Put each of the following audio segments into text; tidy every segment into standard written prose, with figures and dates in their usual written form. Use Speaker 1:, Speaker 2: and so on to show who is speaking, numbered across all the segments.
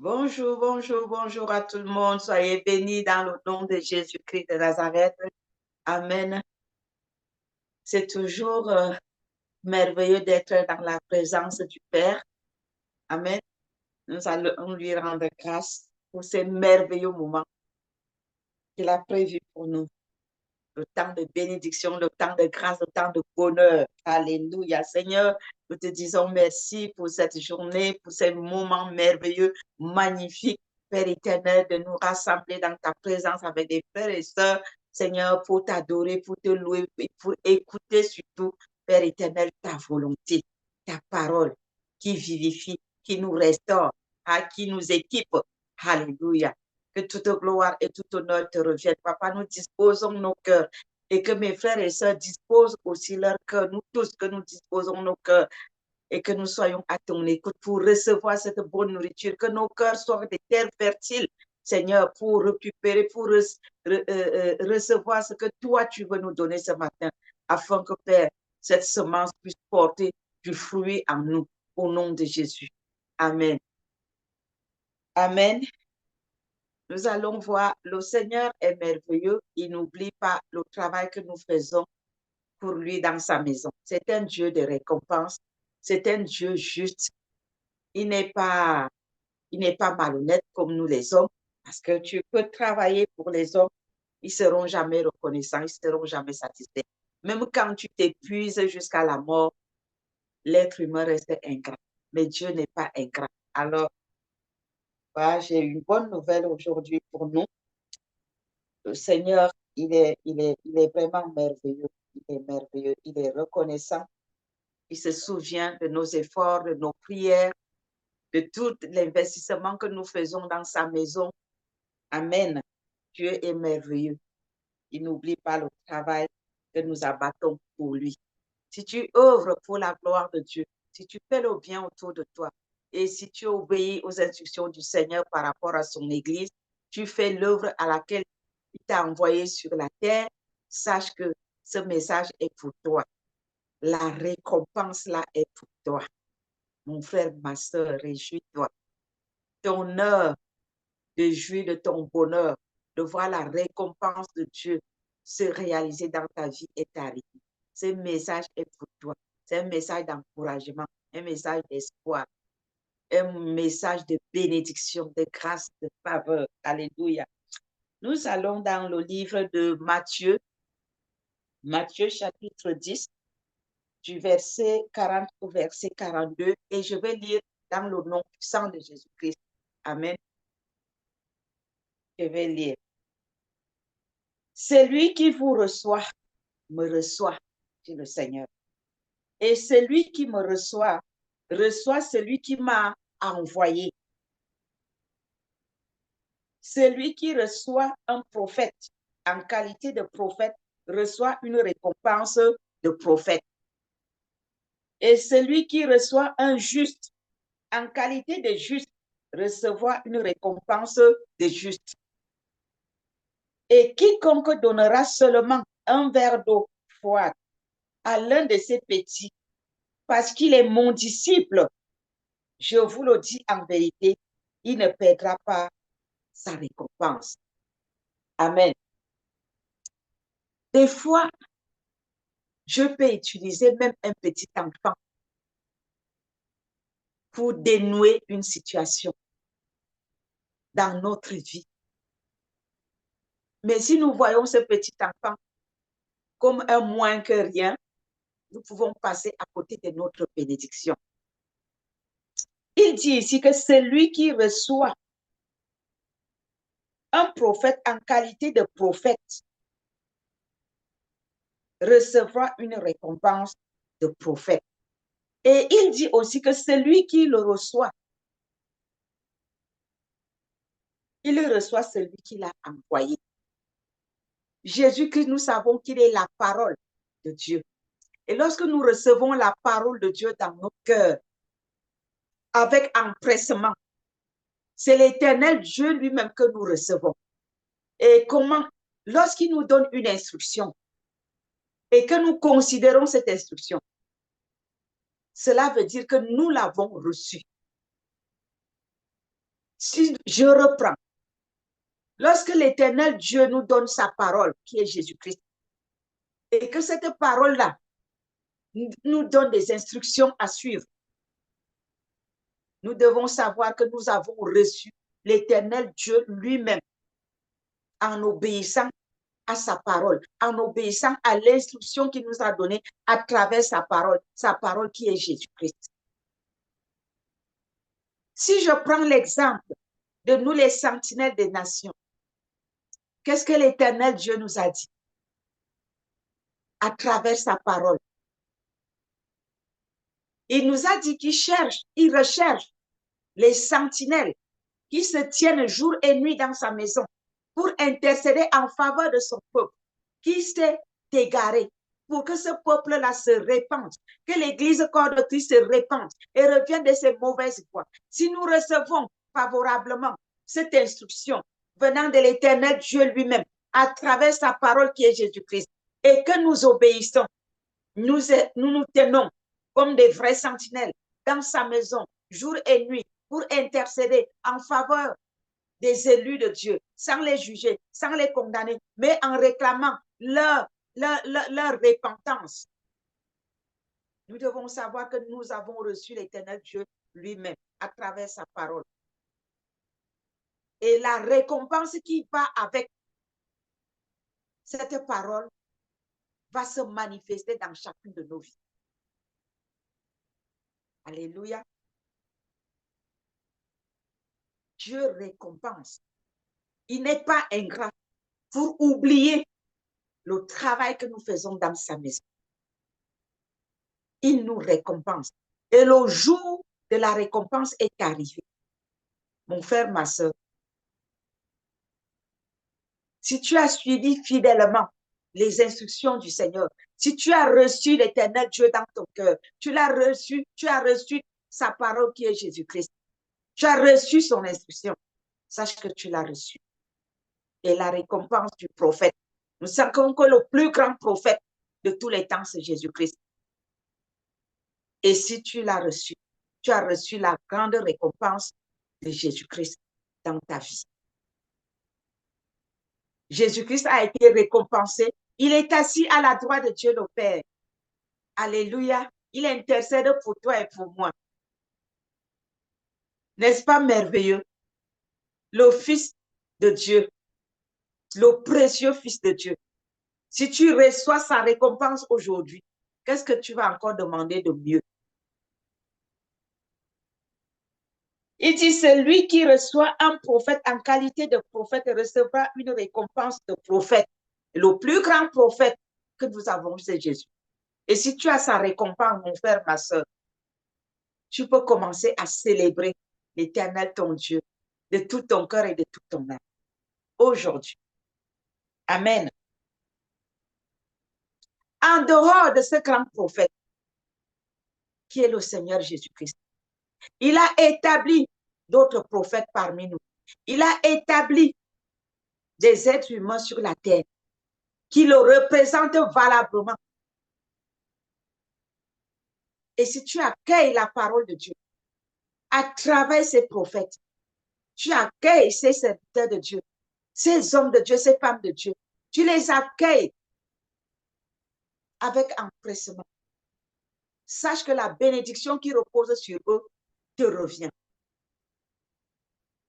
Speaker 1: Bonjour, bonjour, bonjour à tout le monde. Soyez bénis dans le nom de Jésus-Christ de Nazareth. Amen. C'est toujours merveilleux d'être dans la présence du Père. Amen. Nous allons lui rendre grâce pour ces merveilleux moments qu'il a prévus pour nous. Le temps de bénédiction, le temps de grâce, le temps de bonheur. Alléluia. Seigneur, nous te disons merci pour cette journée, pour ces moments merveilleux, magnifiques, Père éternel, de nous rassembler dans ta présence avec des frères et sœurs, Seigneur, pour t'adorer, pour te louer et pour écouter surtout, Père éternel, ta volonté, ta parole qui vivifie, qui nous restaure, qui nous équipe. Alléluia. Que toute gloire et tout honneur te reviennent. Papa, nous disposons nos cœurs et que mes frères et sœurs disposent aussi leur cœur. Nous tous, que nous disposons nos cœurs et que nous soyons à ton écoute pour recevoir cette bonne nourriture. Que nos cœurs soient des terres fertiles, Seigneur, pour récupérer, pour recevoir ce que toi, tu veux nous donner ce matin, afin que, Père, cette semence puisse porter du fruit en nous, au nom de Jésus. Amen. Amen. Nous allons voir, le Seigneur est merveilleux. Il n'oublie pas le travail que nous faisons pour lui dans sa maison. C'est un Dieu de récompense. C'est un Dieu juste. Il n'est pas, il n'est pas malhonnête comme nous les hommes, parce que tu peux travailler pour les hommes, ils ne seront jamais reconnaissants, ils ne seront jamais satisfaits. Même quand tu t'épuises jusqu'à la mort, l'être humain reste ingrat. Mais Dieu n'est pas ingrat. Alors, voilà, j'ai une bonne nouvelle aujourd'hui pour nous. Le Seigneur, il est vraiment merveilleux. Il est merveilleux. Il est reconnaissant. Il se souvient de nos efforts, de nos prières, de tout l'investissement que nous faisons dans sa maison. Amen. Dieu est merveilleux. Il n'oublie pas le travail que nous abattons pour lui. Si tu œuvres pour la gloire de Dieu, si tu fais le bien autour de toi et si tu obéis aux instructions du Seigneur par rapport à son Église, tu fais l'œuvre à laquelle il t'a envoyé sur la terre, sache que ce message est pour toi. La récompense là est pour toi. Mon frère, ma soeur, réjouis-toi. Ton heure de jouir de ton bonheur, de voir la récompense de Dieu se réaliser dans ta vie est arrivé. Ce message est pour toi. C'est un message d'encouragement, un message d'espoir, un message de bénédiction, de grâce, de faveur. Alléluia. Nous allons dans le livre de Matthieu, Matthieu chapitre 10, du verset 40 au verset 42, et je vais lire dans le nom puissant de Jésus-Christ. Amen. Je vais lire. Celui qui vous reçoit, me reçoit, dit le Seigneur. Et celui qui me reçoit, reçoit celui qui m'a envoyé. Celui qui reçoit un prophète en qualité de prophète reçoit une récompense de prophète. Et celui qui reçoit un juste en qualité de juste recevra une récompense de juste. Et quiconque donnera seulement un verre d'eau froide à l'un de ces petits, parce qu'il est mon disciple, je vous le dis en vérité, il ne perdra pas sa récompense. Amen. Des fois, je peux utiliser même un petit enfant pour dénouer une situation dans notre vie. Mais si nous voyons ce petit enfant comme un moins que rien, nous pouvons passer à côté de notre bénédiction. Il dit ici que celui qui reçoit un prophète en qualité de prophète recevra une récompense de prophète. Et il dit aussi que celui qui le reçoit, il reçoit celui qui l'a envoyé. Jésus-Christ, nous savons qu'il est la parole de Dieu. Et lorsque nous recevons la parole de Dieu dans nos cœurs, avec empressement, c'est l'éternel Dieu lui-même que nous recevons. Et comment, lorsqu'il nous donne une instruction et que nous considérons cette instruction, cela veut dire que nous l'avons reçue. Si je reprends, lorsque l'Éternel Dieu nous donne sa parole, qui est Jésus-Christ, et que cette parole-là nous donne des instructions à suivre, nous devons savoir que nous avons reçu l'Éternel Dieu lui-même en obéissant à sa parole, en obéissant à l'instruction qu'il nous a donnée à travers sa parole qui est Jésus-Christ. Si je prends l'exemple de nous les sentinelles des nations, qu'est-ce que l'Éternel Dieu nous a dit à travers sa parole? Il nous a dit qu'il recherche les sentinelles qui se tiennent jour et nuit dans sa maison pour intercéder en faveur de son peuple qui s'est égaré, pour que ce peuple-là se répande, que l'Église corps de Christ se répande et revienne de ses mauvaises voies. Si nous recevons favorablement cette instruction venant de l'Éternel Dieu lui-même, à travers sa parole qui est Jésus-Christ, et que nous obéissons, nous tenons comme des vrais sentinelles dans sa maison, jour et nuit, pour intercéder en faveur des élus de Dieu, sans les juger, sans les condamner, mais en réclamant leur repentance. Nous devons savoir que nous avons reçu l'Éternel Dieu lui-même à travers sa parole. Et la récompense qui va avec cette parole va se manifester dans chacune de nos vies. Alléluia. Dieu récompense. Il n'est pas ingrat pour oublier le travail que nous faisons dans sa maison. Il nous récompense. Et le jour de la récompense est arrivé. Mon frère, ma soeur, si tu as suivi fidèlement les instructions du Seigneur, si tu as reçu l'Éternel Dieu dans ton cœur, tu as reçu sa parole qui est Jésus-Christ, tu as reçu son instruction, sache que tu l'as reçu. Et la récompense du prophète, nous savons que le plus grand prophète de tous les temps, c'est Jésus-Christ. Et si tu l'as reçu, tu as reçu la grande récompense de Jésus-Christ dans ta vie. Jésus-Christ a été récompensé. Il est assis à la droite de Dieu le Père. Alléluia. Il intercède pour toi et pour moi. N'est-ce pas merveilleux? Le Fils de Dieu, le précieux Fils de Dieu. Si tu reçois sa récompense aujourd'hui, qu'est-ce que tu vas encore demander de mieux? Il dit, celui qui reçoit un prophète en qualité de prophète recevra une récompense de prophète. Le plus grand prophète que nous avons, c'est Jésus. Et si tu as sa récompense, mon frère, ma soeur, tu peux commencer à célébrer l'Éternel, ton Dieu, de tout ton cœur et de toute ton âme. Aujourd'hui. Amen. En dehors de ce grand prophète, qui est le Seigneur Jésus-Christ, il a établi d'autres prophètes parmi nous. Il a établi des êtres humains sur la terre qui le représentent valablement. Et si tu accueilles la parole de Dieu à travers ces prophètes, tu accueilles ces serviteurs de Dieu, ces hommes de Dieu, ces femmes de Dieu, tu les accueilles avec empressement. Sache que la bénédiction qui repose sur eux te revient.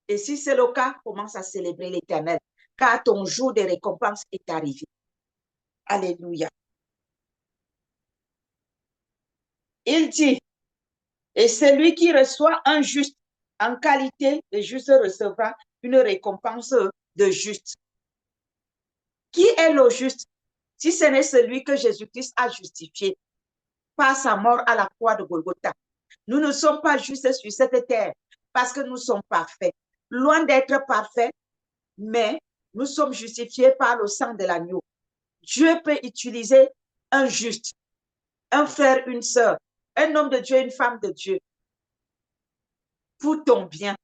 Speaker 1: Et si c'est le cas, commence à célébrer l'Éternel, car ton jour de récompense est arrivé. Alléluia. Il dit, et celui qui reçoit un juste en qualité de juste recevra une récompense de juste. Qui est le juste? Si ce n'est celui que Jésus-Christ a justifié par sa mort à la croix de Golgotha. Nous ne sommes pas justes sur cette terre parce que nous sommes parfaits. Loin d'être parfaits, mais nous sommes justifiés par le sang de l'agneau. Dieu peut utiliser un juste, un frère, une sœur, un homme de Dieu, une femme de Dieu, pour ton bien.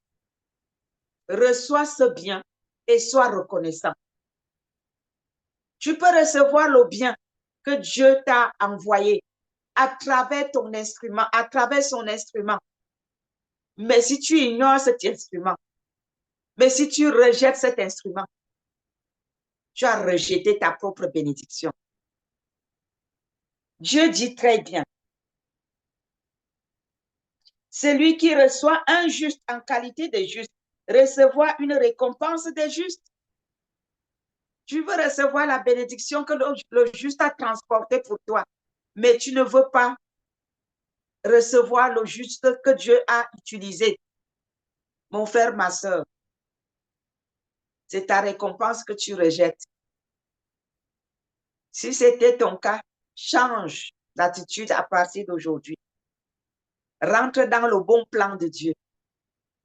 Speaker 1: Reçois ce bien et sois reconnaissant. Tu peux recevoir le bien que Dieu t'a envoyé à travers ton instrument, à travers son instrument. Mais si tu ignores cet instrument, Mais si tu rejettes cet instrument, tu as rejeté ta propre bénédiction. Dieu dit très bien, celui qui reçoit un juste en qualité de juste recevra une récompense des justes. Tu veux recevoir la bénédiction que le juste a transportée pour toi, mais tu ne veux pas recevoir le juste que Dieu a utilisé. Mon frère, ma soeur, c'est ta récompense que tu rejettes. Si c'était ton cas, change d'attitude à partir d'aujourd'hui. Rentre dans le bon plan de Dieu.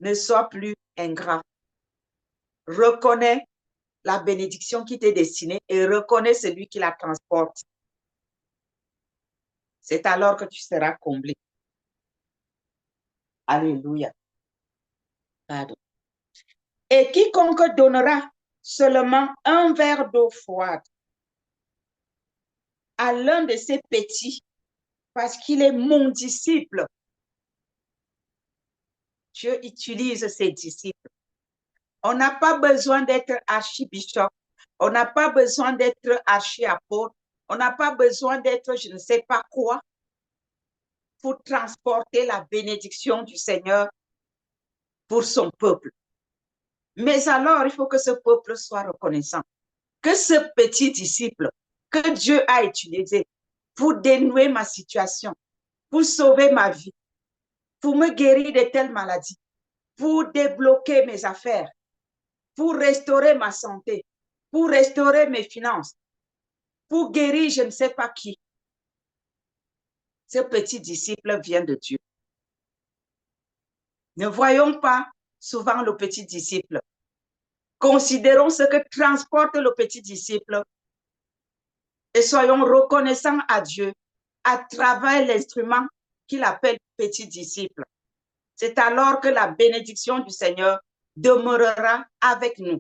Speaker 1: Ne sois plus ingrat. Reconnais la bénédiction qui t'est destinée et reconnais celui qui la transporte. C'est alors que tu seras comblé. Alléluia. Pardon. Et quiconque donnera seulement un verre d'eau froide à l'un de ses petits, parce qu'il est mon disciple, Dieu utilise ses disciples. On n'a pas besoin d'être archibishop. On n'a pas besoin d'être archi-apôtre. On n'a pas besoin d'être je ne sais pas quoi pour transporter la bénédiction du Seigneur pour son peuple. Mais alors, il faut que ce peuple soit reconnaissant. Que ce petit disciple que Dieu a utilisé pour dénouer ma situation, pour sauver ma vie, pour me guérir de telles maladies, pour débloquer mes affaires, pour restaurer ma santé, pour restaurer mes finances, pour guérir je ne sais pas qui. Ce petit disciple vient de Dieu. Ne voyons pas souvent le petit disciple. Considérons ce que transporte le petit disciple et soyons reconnaissants à Dieu à travers l'instrument qu'il appelle petit disciple. C'est alors que la bénédiction du Seigneur demeurera avec nous.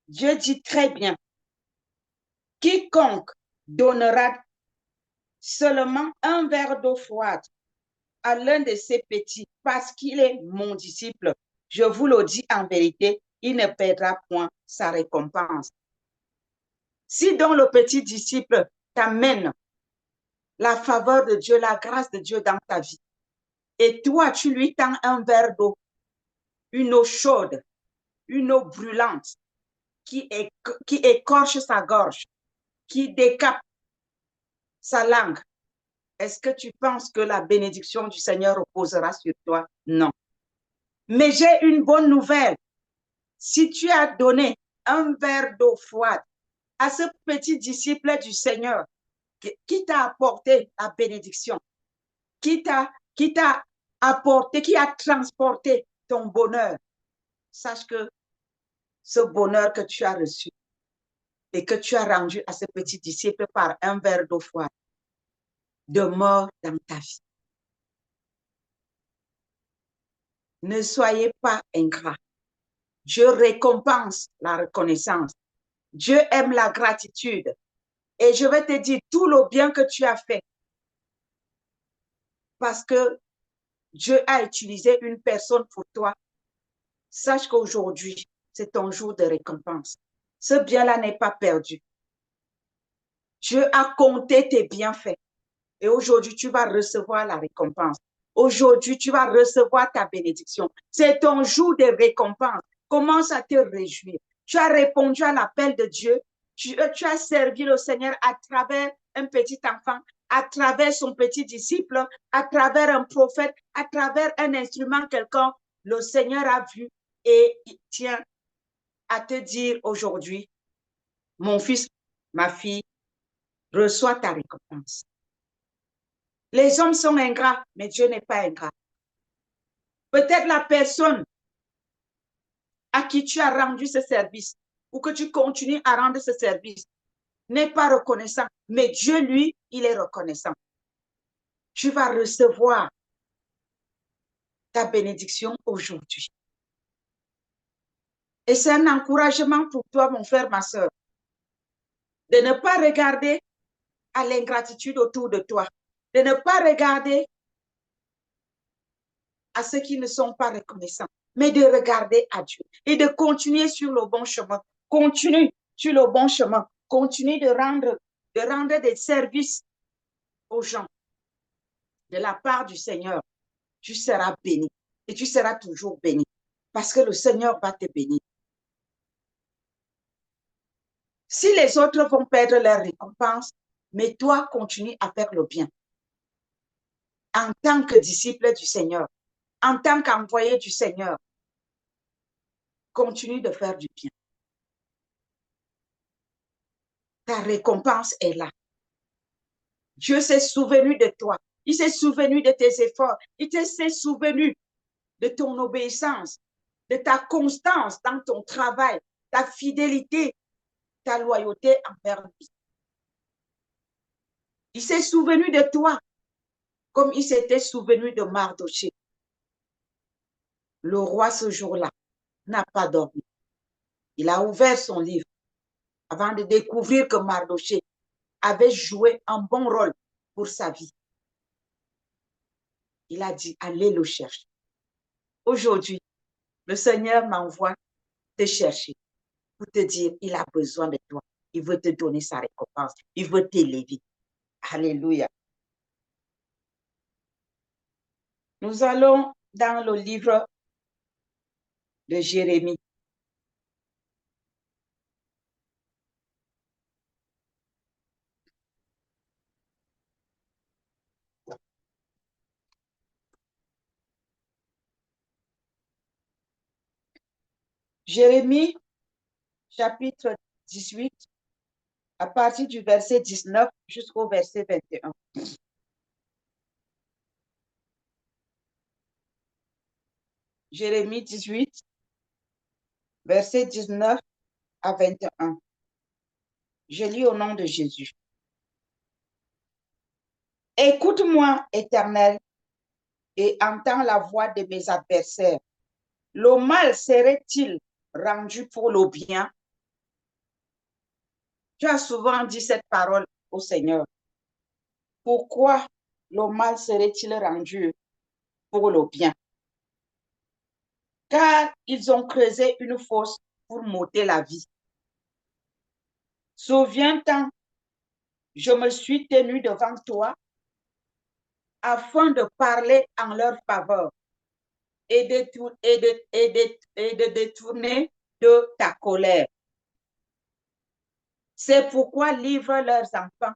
Speaker 1: Dieu dit très bien, quiconque donnera seulement un verre d'eau froide à l'un de ses petits parce qu'il est mon disciple, je vous le dis en vérité, il ne perdra point sa récompense. Si donc le petit disciple t'amène la faveur de Dieu, la grâce de Dieu dans ta vie, et toi, tu lui tends un verre d'eau, une eau chaude, une eau brûlante, qui écorche sa gorge, qui décape sa langue, est-ce que tu penses que la bénédiction du Seigneur reposera sur toi? Non. Mais j'ai une bonne nouvelle. Si tu as donné un verre d'eau froide à ce petit disciple du Seigneur qui t'a apporté la bénédiction, qui t'a apporté, qui a transporté ton bonheur, sache que ce bonheur que tu as reçu et que tu as rendu à ce petit disciple par un verre d'eau froide demeure dans ta vie. Ne soyez pas ingrats. Dieu récompense la reconnaissance. Dieu aime la gratitude. Et je vais te dire tout le bien que tu as fait. Parce que Dieu a utilisé une personne pour toi. Sache qu'aujourd'hui, c'est ton jour de récompense. Ce bien-là n'est pas perdu. Dieu a compté tes bienfaits. Et aujourd'hui, tu vas recevoir la récompense. Aujourd'hui, tu vas recevoir ta bénédiction. C'est ton jour de récompense. Commence à te réjouir. Tu as répondu à l'appel de Dieu. Tu as servi le Seigneur à travers un petit enfant, à travers son petit disciple, à travers un prophète, à travers un instrument quelconque. Le Seigneur a vu et il tient à te dire aujourd'hui, mon fils, ma fille, reçois ta récompense. Les hommes sont ingrats, mais Dieu n'est pas ingrat. Peut-être la personne à qui tu as rendu ce service ou que tu continues à rendre ce service n'est pas reconnaissant, mais Dieu, lui, il est reconnaissant. Tu vas recevoir ta bénédiction aujourd'hui. Et c'est un encouragement pour toi, mon frère, ma soeur, de ne pas regarder à l'ingratitude autour de toi, de ne pas regarder à ceux qui ne sont pas reconnaissants, mais de regarder à Dieu et de continuer sur le bon chemin. Continue sur le bon chemin. Continue de rendre des services aux gens de la part du Seigneur. Tu seras béni et tu seras toujours béni parce que le Seigneur va te bénir. Si les autres vont perdre leur récompense, mais toi, continue à faire le bien. En tant que disciple du Seigneur, en tant qu'envoyé du Seigneur, continue de faire du bien. Ta récompense est là. Dieu s'est souvenu de toi. Il s'est souvenu de tes efforts. Il s'est souvenu de ton obéissance, de ta constance dans ton travail, ta fidélité, ta loyauté envers lui. Il s'est souvenu de toi comme il s'était souvenu de Mardoché. Le roi, ce jour-là, n'a pas dormi. Il a ouvert son livre avant de découvrir que Mardoché avait joué un bon rôle pour sa vie. Il a dit, allez le chercher. Aujourd'hui, le Seigneur m'envoie te chercher pour te dire, il a besoin de toi. Il veut te donner sa récompense. Il veut t'élever. Alléluia. Nous allons dans le livre de Jérémie. Jérémie, chapitre 18, à partir du verset 19 jusqu'au verset 21. Jérémie 18, verset 19 à 21. Je lis au nom de Jésus. Écoute-moi, Éternel, et entends la voix de mes adversaires. Le mal serait-il rendu pour le bien? Tu as souvent dit cette parole au Seigneur. Pourquoi le mal serait-il rendu pour le bien? Car ils ont creusé une fosse pour m'ôter la vie. Souviens-toi, je me suis tenu devant toi afin de parler en leur faveur et de détourner de ta colère. C'est pourquoi livre leurs enfants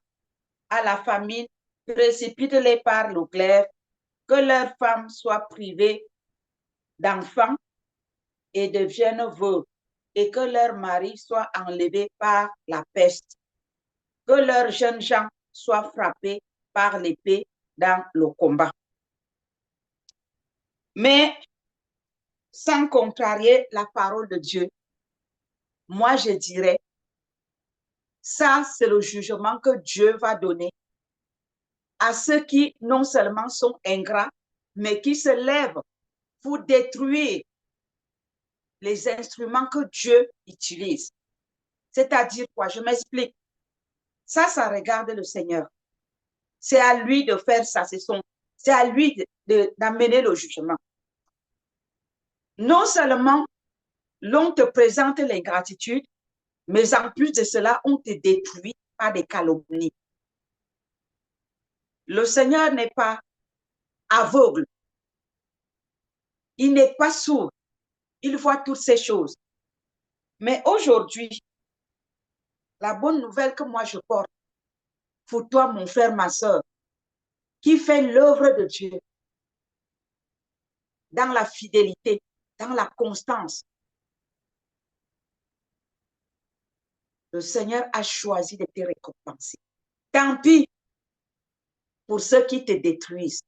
Speaker 1: à la famine, précipite-les par le glaive, que leurs femmes soient privées d'enfants et deviennent veuves, et que leurs maris soient enlevés par la peste, que leurs jeunes gens soient frappés par l'épée dans le combat. Mais sans contrarier la parole de Dieu, moi je dirais, ça c'est le jugement que Dieu va donner à ceux qui non seulement sont ingrats, mais qui se lèvent pour détruire les instruments que Dieu utilise. C'est-à-dire quoi? Je m'explique. Ça regarde le Seigneur. C'est à lui de faire ça. C'est à lui d'amener le jugement. Non seulement l'on te présente l'ingratitude, mais en plus de cela, on te détruit par des calomnies. Le Seigneur n'est pas aveugle. Il n'est pas sourd. Il voit toutes ces choses. Mais aujourd'hui, la bonne nouvelle que moi je porte pour toi, mon frère, ma soeur, qui fait l'œuvre de Dieu dans la fidélité, dans la constance. Le Seigneur a choisi de te récompenser. Tant pis pour ceux qui te détruisent.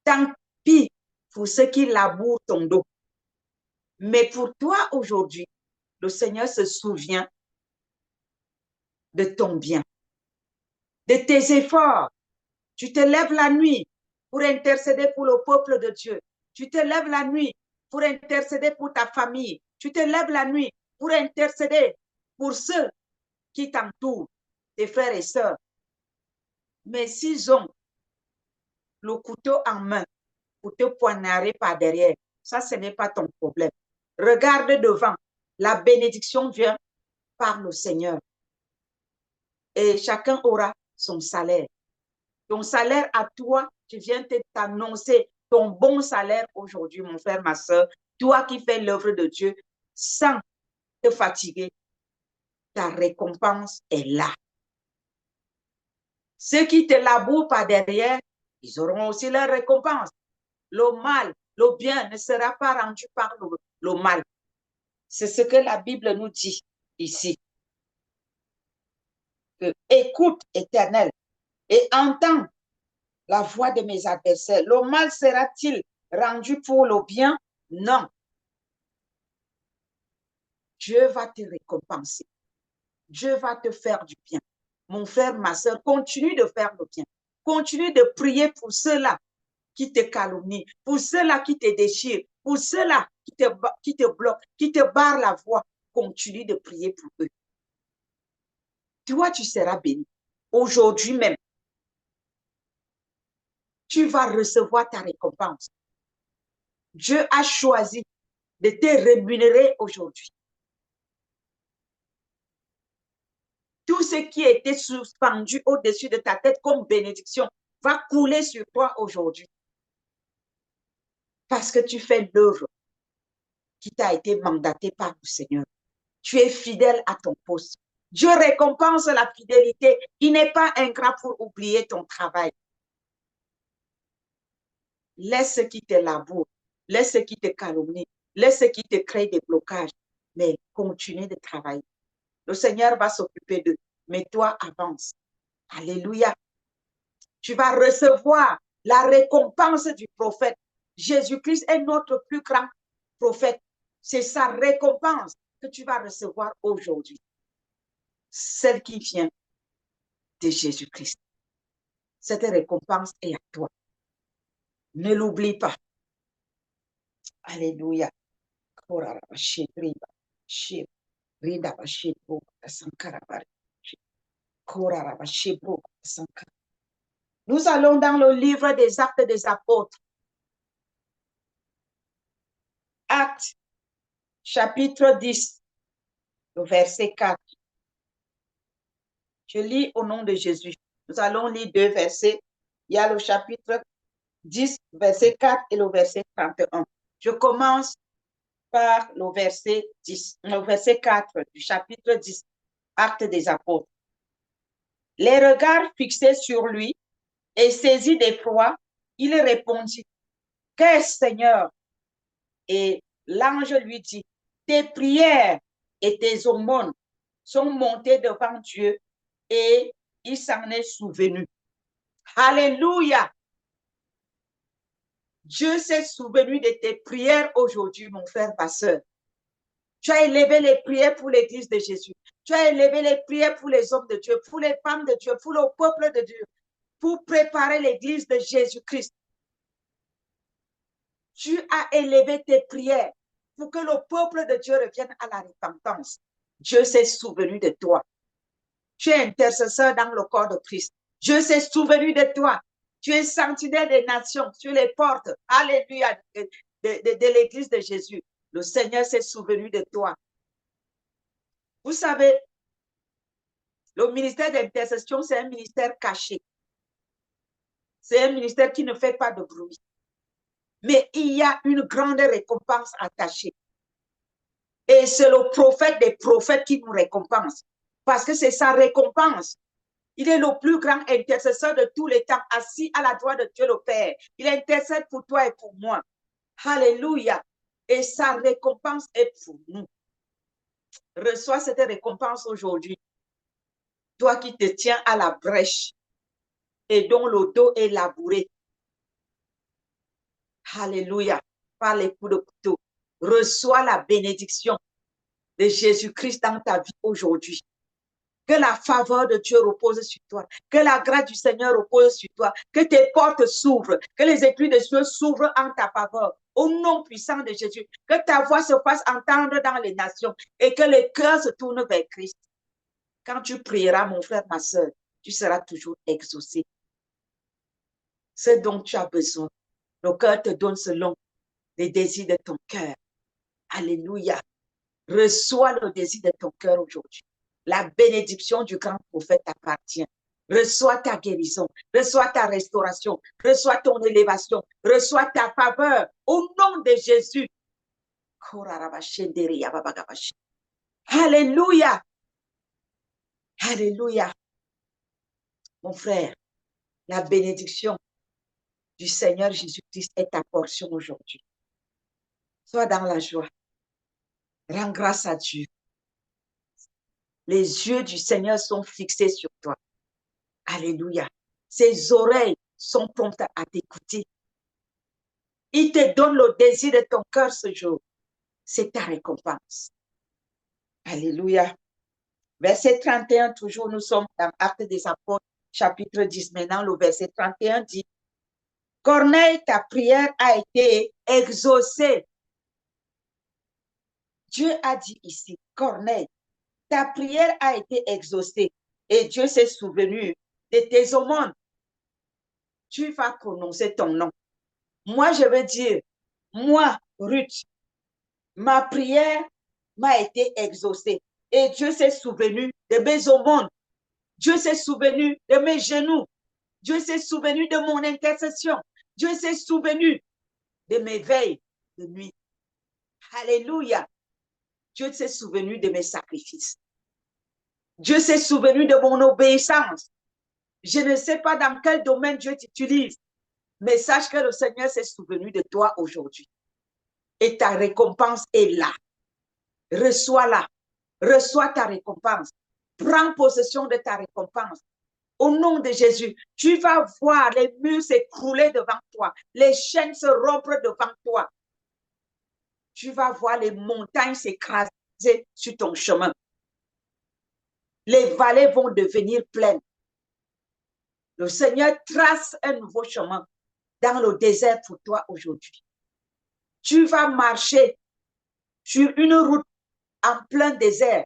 Speaker 1: Tant pis pour ceux qui labourent ton dos. Mais pour toi aujourd'hui, le Seigneur se souvient de ton bien, de tes efforts. Tu te lèves la nuit pour intercéder pour le peuple de Dieu. Tu te lèves la nuit pour intercéder pour ta famille. Tu te lèves la nuit pour intercéder pour ceux qui t'entourent, tes frères et sœurs. Mais s'ils ont le couteau en main pour te poignarder par derrière, ça, ce n'est pas ton problème. Regarde devant. La bénédiction vient par le Seigneur. Et chacun aura son salaire. Ton salaire à toi, je viens t'annoncer ton bon salaire aujourd'hui, mon frère, ma soeur. Toi qui fais l'œuvre de Dieu sans te fatiguer, ta récompense est là. Ceux qui te labourent par derrière, ils auront aussi leur récompense. Le mal, le bien ne sera pas rendu par le mal. C'est ce que la Bible nous dit ici. Écoute, Éternel, et entends la voix de mes adversaires. Le mal sera-t-il rendu pour le bien? Non. Dieu va te récompenser. Dieu va te faire du bien. Mon frère, ma soeur, continue de faire le bien. Continue de prier pour ceux-là qui te calomnient, pour ceux-là qui te déchirent, pour ceux-là qui te bloquent, qui te barrent la voie. Continue de prier pour eux. Toi, tu seras béni. Aujourd'hui même, tu vas recevoir ta récompense. Dieu a choisi de te rémunérer aujourd'hui. Tout ce qui était suspendu au-dessus de ta tête comme bénédiction va couler sur toi aujourd'hui. Parce que tu fais l'œuvre qui t'a été mandatée par le Seigneur. Tu es fidèle à ton poste. Dieu récompense la fidélité. Il n'est pas ingrat pour oublier ton travail. Laisse ce qui te laboure, laisse ce qui te calomnie, laisse ce qui te crée des blocages, mais continue de travailler. Le Seigneur va s'occuper d'eux, mais toi avance. Alléluia. Tu vas recevoir la récompense du prophète. Jésus-Christ est notre plus grand prophète. C'est sa récompense que tu vas recevoir aujourd'hui. Celle qui vient de Jésus-Christ. Cette récompense est à toi. Ne l'oublie pas. Alléluia. Nous allons dans le livre des Actes des Apôtres. Actes, chapitre 10, le verset 4. Je lis au nom de Jésus. Nous allons lire deux versets. Il y a le chapitre 10, verset 4 et le verset 31. Je commence par le verset 10, le verset 4 du chapitre 10, Actes des Apôtres. Les regards fixés sur lui et saisi d'effroi, il répondit, « Qu'est-ce, Seigneur? » Et l'ange lui dit, « Tes prières et tes aumônes sont montées devant Dieu et il s'en est souvenu. » Alléluia! Dieu s'est souvenu de tes prières aujourd'hui, mon frère, ma soeur. Tu as élevé les prières pour l'Église de Jésus. Tu as élevé les prières pour les hommes de Dieu, pour les femmes de Dieu, pour le peuple de Dieu, pour préparer l'Église de Jésus-Christ. Tu as élevé tes prières pour que le peuple de Dieu revienne à la repentance. Dieu s'est souvenu de toi. Tu es intercesseur dans le corps de Christ. Dieu s'est souvenu de toi. Tu es sentinelle des nations sur les portes. Alléluia, de l'Église de Jésus. Le Seigneur s'est souvenu de toi. Vous savez, le ministère d'intercession, c'est un ministère caché. C'est un ministère qui ne fait pas de bruit. Mais il y a une grande récompense attachée. Et c'est le prophète des prophètes qui nous récompense. Parce que c'est sa récompense. Il est le plus grand intercesseur de tous les temps, assis à la droite de Dieu le Père. Il intercède pour toi et pour moi. Alléluia. Et sa récompense est pour nous. Reçois cette récompense aujourd'hui. Toi qui te tiens à la brèche et dont le dos est labouré. Alléluia. Par les coups de couteau. Reçois la bénédiction de Jésus-Christ dans ta vie aujourd'hui. Que la faveur de Dieu repose sur toi. Que la grâce du Seigneur repose sur toi. Que tes portes s'ouvrent. Que les écluses de Dieu s'ouvrent en ta faveur. Au nom puissant de Jésus. Que ta voix se fasse entendre dans les nations. Et que les cœurs se tournent vers Christ. Quand tu prieras, mon frère, ma soeur, tu seras toujours exaucé. Ce dont tu as besoin. Le cœur te donne selon les désirs de ton cœur. Alléluia. Reçois le désir de ton cœur aujourd'hui. La bénédiction du grand prophète t'appartient. Reçois ta guérison, reçois ta restauration, reçois ton élévation, reçois ta faveur au nom de Jésus. Alléluia. Alléluia. Mon frère, la bénédiction du Seigneur Jésus-Christ est ta portion aujourd'hui. Sois dans la joie. Rends grâce à Dieu. Les yeux du Seigneur sont fixés sur toi. Alléluia. Ses oreilles sont promptes à t'écouter. Il te donne le désir de ton cœur ce jour. C'est ta récompense. Alléluia. Verset 31, toujours, nous sommes dans Actes des Apôtres, chapitre 10. Maintenant, le verset 31 dit, Corneille, ta prière a été exaucée. Dieu a dit ici, Corneille, ta prière a été exaucée et Dieu s'est souvenu de tes aumônes. Tu vas prononcer ton nom. Moi, je veux dire, moi, Ruth, ma prière m'a été exaucée et Dieu s'est souvenu de mes aumônes. Dieu s'est souvenu de mes genoux. Dieu s'est souvenu de mon intercession. Dieu s'est souvenu de mes veilles de nuit. Alléluia. Dieu s'est souvenu de mes sacrifices. Dieu s'est souvenu de mon obéissance. Je ne sais pas dans quel domaine Dieu t'utilise, mais sache que le Seigneur s'est souvenu de toi aujourd'hui. Et ta récompense est là. Reçois-la. Reçois ta récompense. Prends possession de ta récompense. Au nom de Jésus, tu vas voir les murs s'écrouler devant toi, les chaînes se rompre devant toi. Tu vas voir les montagnes s'écraser sur ton chemin. Les vallées vont devenir pleines. Le Seigneur trace un nouveau chemin dans le désert pour toi aujourd'hui. Tu vas marcher sur une route en plein désert.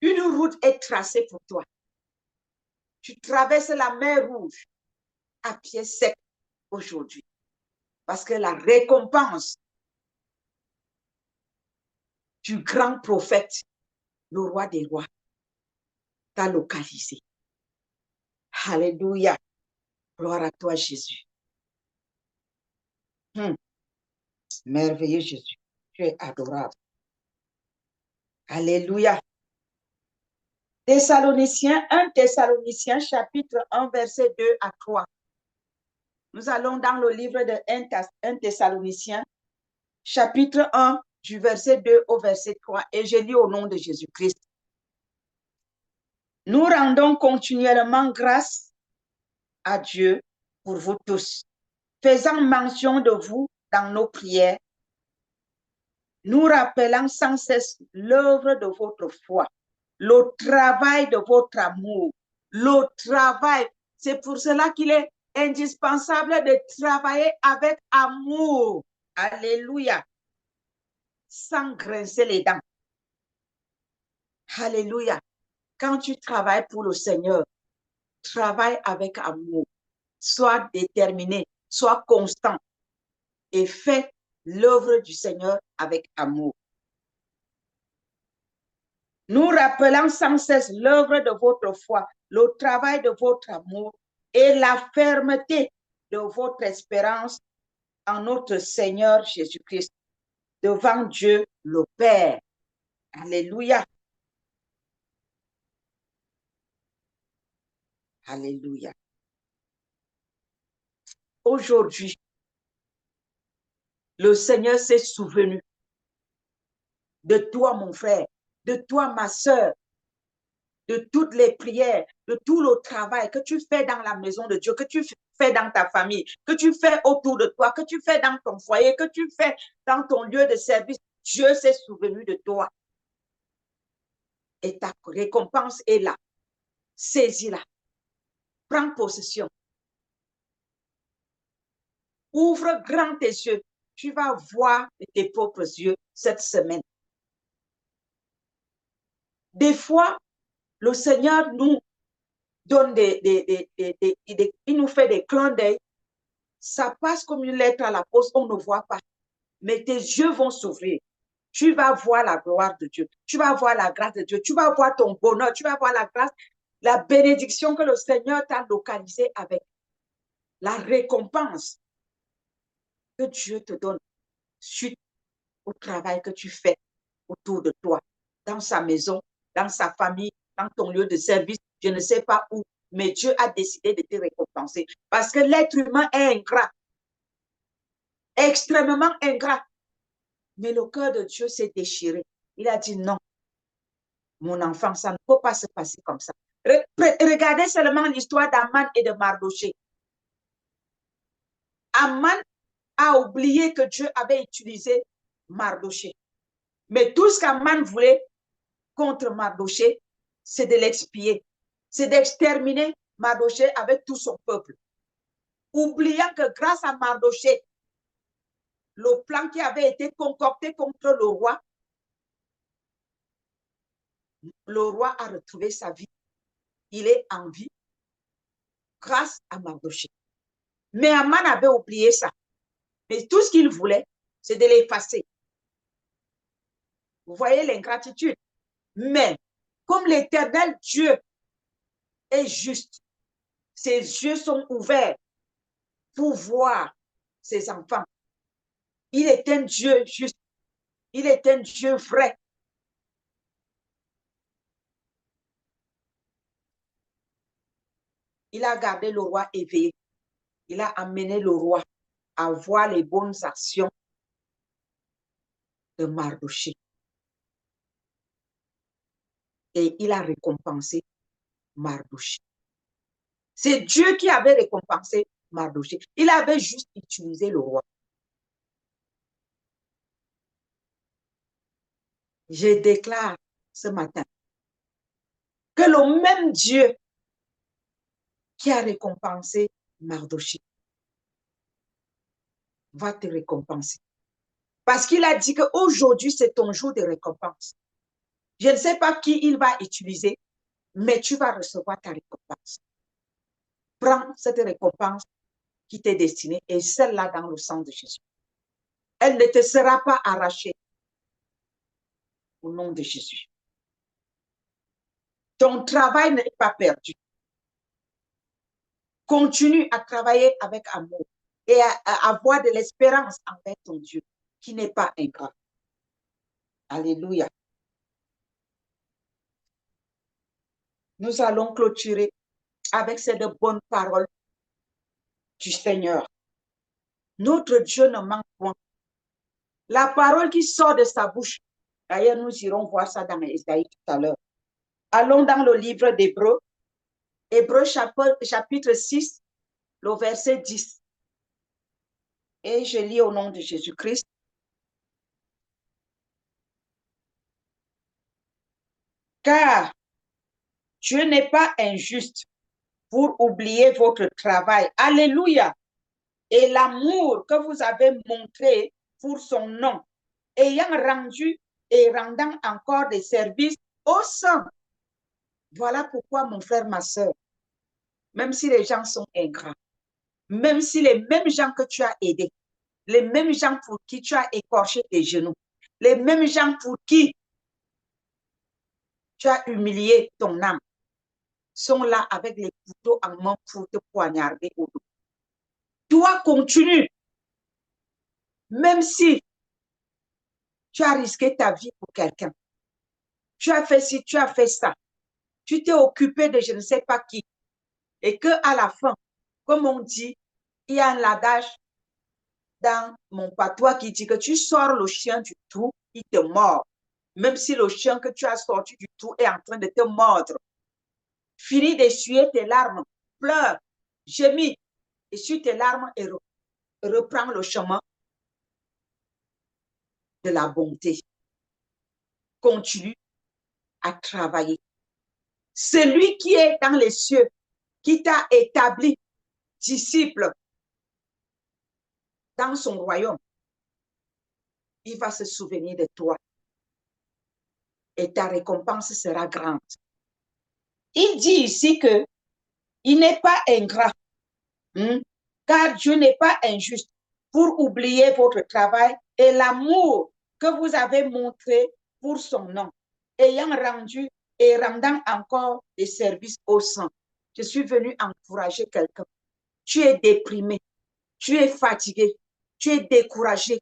Speaker 1: Une route est tracée pour toi. Tu traverses la mer Rouge à pied sec aujourd'hui. Parce que la récompense du grand prophète, le roi des rois, t'a localisé. Alléluia. Gloire à toi, Jésus. Merveilleux Jésus. Tu es adorable. Alléluia. Thessaloniciens, 1 Thessaloniciens, chapitre 1, verset 2 à 3. Nous allons dans le livre de 1 Thessaloniciens, chapitre 1, du verset 2 au verset 3, et je lis au nom de Jésus-Christ. Nous rendons continuellement grâce à Dieu pour vous tous, faisant mention de vous dans nos prières, nous rappelant sans cesse l'œuvre de votre foi, le travail de votre amour, le travail. C'est pour cela qu'il est indispensable de travailler avec amour. Alléluia. Sans grincer les dents. Alléluia. Quand tu travailles pour le Seigneur, travaille avec amour. Sois déterminé, sois constant et fais l'œuvre du Seigneur avec amour. Nous rappelant sans cesse l'œuvre de votre foi, le travail de votre amour et la fermeté de votre espérance en notre Seigneur Jésus-Christ, devant Dieu le Père. Alléluia. Alléluia. Aujourd'hui, le Seigneur s'est souvenu de toi, mon frère, de toi, ma soeur, de toutes les prières, de tout le travail que tu fais dans la maison de Dieu, que tu fais dans ta famille, que tu fais autour de toi, que tu fais dans ton foyer, que tu fais dans ton lieu de service. Dieu s'est souvenu de toi. Et ta récompense est là. Saisis-la. Prends possession. Ouvre grand tes yeux. Tu vas voir de tes propres yeux cette semaine. Des fois, le Seigneur nous donne il nous fait des clins d'œil Ça passe comme une lettre à la poste, on ne voit pas. Mais tes yeux vont s'ouvrir. Tu vas voir la gloire de Dieu. Tu vas voir la grâce de Dieu. Tu vas voir ton bonheur. Tu vas voir la grâce, la bénédiction que le Seigneur t'a localisée avec. La récompense que Dieu te donne suite au travail que tu fais autour de toi, dans sa maison, dans sa famille, dans ton lieu de service, je ne sais pas où, mais Dieu a décidé de te récompenser. Parce que l'être humain est ingrat, extrêmement ingrat. Mais le cœur de Dieu s'est déchiré. Il a dit non, mon enfant, ça ne peut pas se passer comme ça. Regardez seulement l'histoire d'Aman et de Mardoché. Aman a oublié que Dieu avait utilisé Mardoché. Mais tout ce qu'Aman voulait contre Mardoché, c'est de l'expier, c'est d'exterminer Mardoché avec tout son peuple. Oubliant que grâce à Mardoché, le plan qui avait été concocté contre le roi a retrouvé sa vie. Il est en vie grâce à Mardoché. Mais Aman avait oublié ça. Mais tout ce qu'il voulait, c'est de l'effacer. Vous voyez l'ingratitude. Mais comme l'Éternel Dieu est juste, ses yeux sont ouverts pour voir ses enfants. Il est un Dieu juste. Il est un Dieu vrai. Il a gardé le roi éveillé. Il a amené le roi à voir les bonnes actions de Mardoché. Et il a récompensé Mardoché. C'est Dieu qui avait récompensé Mardoché. Il avait juste utilisé le roi. Je déclare ce matin que le même Dieu qui a récompensé Mardoché va te récompenser. Parce qu'il a dit qu'aujourd'hui, c'est ton jour de récompense. Je ne sais pas qui il va utiliser, mais tu vas recevoir ta récompense. Prends cette récompense qui t'est destinée et celle-là dans le sang de Jésus. Elle ne te sera pas arrachée au nom de Jésus. Ton travail n'est pas perdu. Continue à travailler avec amour et à avoir de l'espérance envers ton Dieu qui n'est pas ingrat. Alléluia. Nous allons clôturer avec ces deux bonnes paroles du Seigneur. Notre Dieu ne manque point. La parole qui sort de sa bouche, d'ailleurs, nous irons voir ça dans Isaïe tout à l'heure. Allons dans le livre d'Hébreux, Hébreux chapitre 6, le verset 10. Et je lis au nom de Jésus-Christ. Car Dieu n'est pas injuste pour oublier votre travail. Alléluia. Et l'amour que vous avez montré pour son nom, ayant rendu et rendant encore des services aux saints. Voilà pourquoi, mon frère, ma soeur, même si les gens sont ingrats, même si les mêmes gens que tu as aidés, les mêmes gens pour qui tu as écorché tes genoux, les mêmes gens pour qui tu as humilié ton âme, sont là avec les couteaux en main pour te poignarder au dos. Toi, continue. Même si tu as risqué ta vie pour quelqu'un, tu as fait ci, tu as fait ça, tu t'es occupé de je ne sais pas qui, et qu'à la fin, comme on dit, il y a un adage dans mon patois qui dit que tu sors le chien du trou, il te mord. Même si le chien que tu as sorti du trou est en train de te mordre. Finis d'essuyer tes larmes, pleure, gémis, essuie tes larmes et reprends le chemin de la bonté. Continue à travailler. Celui qui est dans les cieux, qui t'a établi disciple dans son royaume, il va se souvenir de toi et ta récompense sera grande. Il dit ici que il n'est pas ingrat. car Dieu n'est pas injuste pour oublier votre travail et l'amour que vous avez montré pour son nom, ayant rendu et rendant encore des services aux saints. Je suis venu encourager quelqu'un. Tu es déprimé, tu es fatigué, tu es découragé.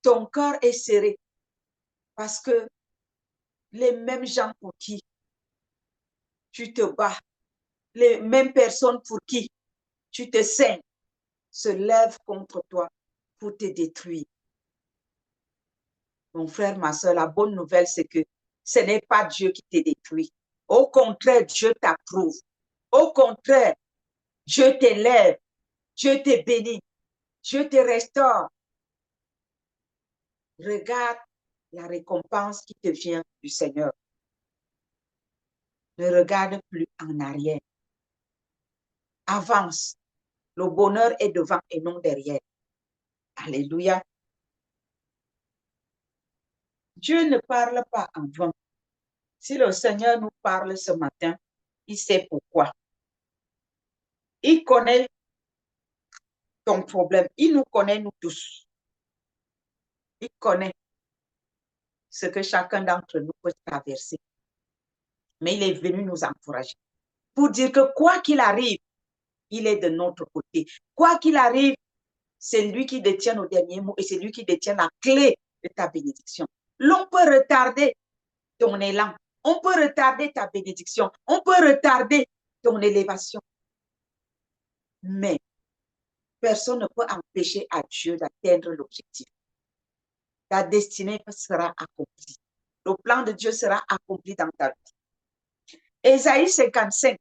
Speaker 1: Ton cœur est serré parce que les mêmes gens pour qui tu te bats, les mêmes personnes pour qui tu te saignes, se lèvent contre toi pour te détruire. Mon frère, ma soeur, la bonne nouvelle, c'est que ce n'est pas Dieu qui te détruit. Au contraire, Dieu t'approuve. Au contraire, Dieu t'élève, Dieu te bénit, Dieu te restaure. Regarde la récompense qui te vient du Seigneur. Ne regarde plus en arrière. Avance. Le bonheur est devant et non derrière. Alléluia. Dieu ne parle pas en vain. Si le Seigneur nous parle ce matin, il sait pourquoi. Il connaît ton problème. Il nous connaît, nous tous. Il connaît ce que chacun d'entre nous peut traverser. Mais il est venu nous encourager pour dire que quoi qu'il arrive, il est de notre côté. Quoi qu'il arrive, c'est lui qui détient nos derniers mots et c'est lui qui détient la clé de ta bénédiction. L'on peut retarder ton élan. On peut retarder ta bénédiction. On peut retarder ton élévation. Mais personne ne peut empêcher à Dieu d'atteindre l'objectif. Ta destinée sera accomplie. Le plan de Dieu sera accompli dans ta vie. Ésaïe 55,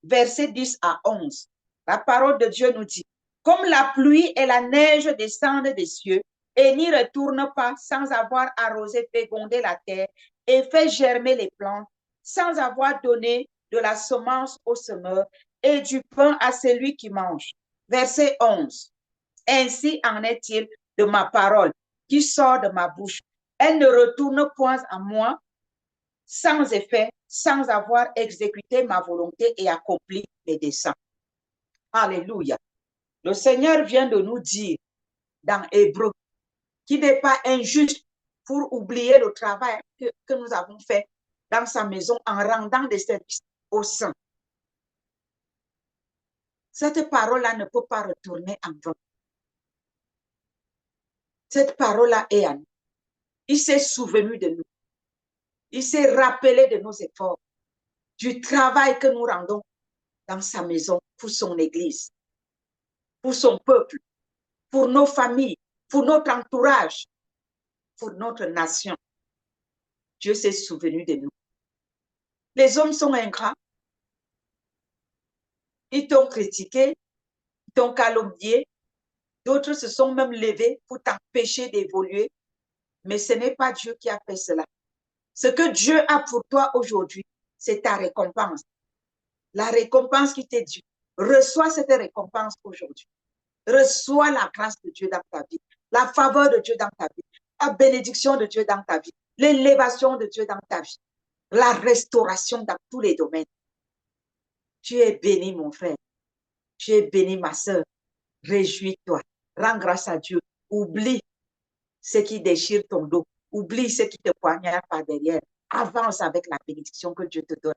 Speaker 1: versets 10 à 11. La parole de Dieu nous dit, comme la pluie et la neige descendent des cieux et n'y retournent pas sans avoir arrosé, fécondé la terre et fait germer les plantes, sans avoir donné de la semence au semeur et du pain à celui qui mange. Verset 11. Ainsi en est-il de ma parole qui sort de ma bouche. Elle ne retourne point à moi sans effet, sans avoir exécuté ma volonté et accompli mes desseins. Alléluia. Le Seigneur vient de nous dire dans Hébreu qu'il n'est pas injuste pour oublier le travail que nous avons fait dans sa maison en rendant des services aux saints. Cette parole-là ne peut pas retourner en vain. Cette parole-là est à nous. Il s'est souvenu de nous. Il s'est rappelé de nos efforts, du travail que nous rendons dans sa maison pour son Église, pour son peuple, pour nos familles, pour notre entourage, pour notre nation. Dieu s'est souvenu de nous. Les hommes sont ingrats. Ils t'ont critiqué, ils t'ont calomnié. D'autres se sont même levés pour t'empêcher d'évoluer. Mais ce n'est pas Dieu qui a fait cela. Ce que Dieu a pour toi aujourd'hui, c'est ta récompense. La récompense qui t'est due. Reçois cette récompense aujourd'hui. Reçois la grâce de Dieu dans ta vie, la faveur de Dieu dans ta vie, la bénédiction de Dieu dans ta vie, l'élévation de Dieu dans ta vie, la restauration dans tous les domaines. Tu es béni, mon frère. Tu es béni, ma soeur. Réjouis-toi. Rends grâce à Dieu. Oublie ce qui déchire ton dos. Oublie ce qui te poignarde par derrière. Avance avec la bénédiction que Dieu te donne.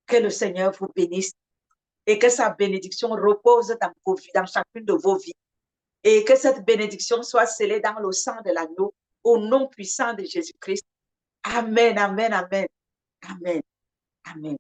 Speaker 1: Que le Seigneur vous bénisse et que sa bénédiction repose dans vos vies, dans chacune de vos vies. Et que cette bénédiction soit scellée dans le sang de l'agneau au nom puissant de Jésus-Christ. Amen, amen, amen. Amen, amen.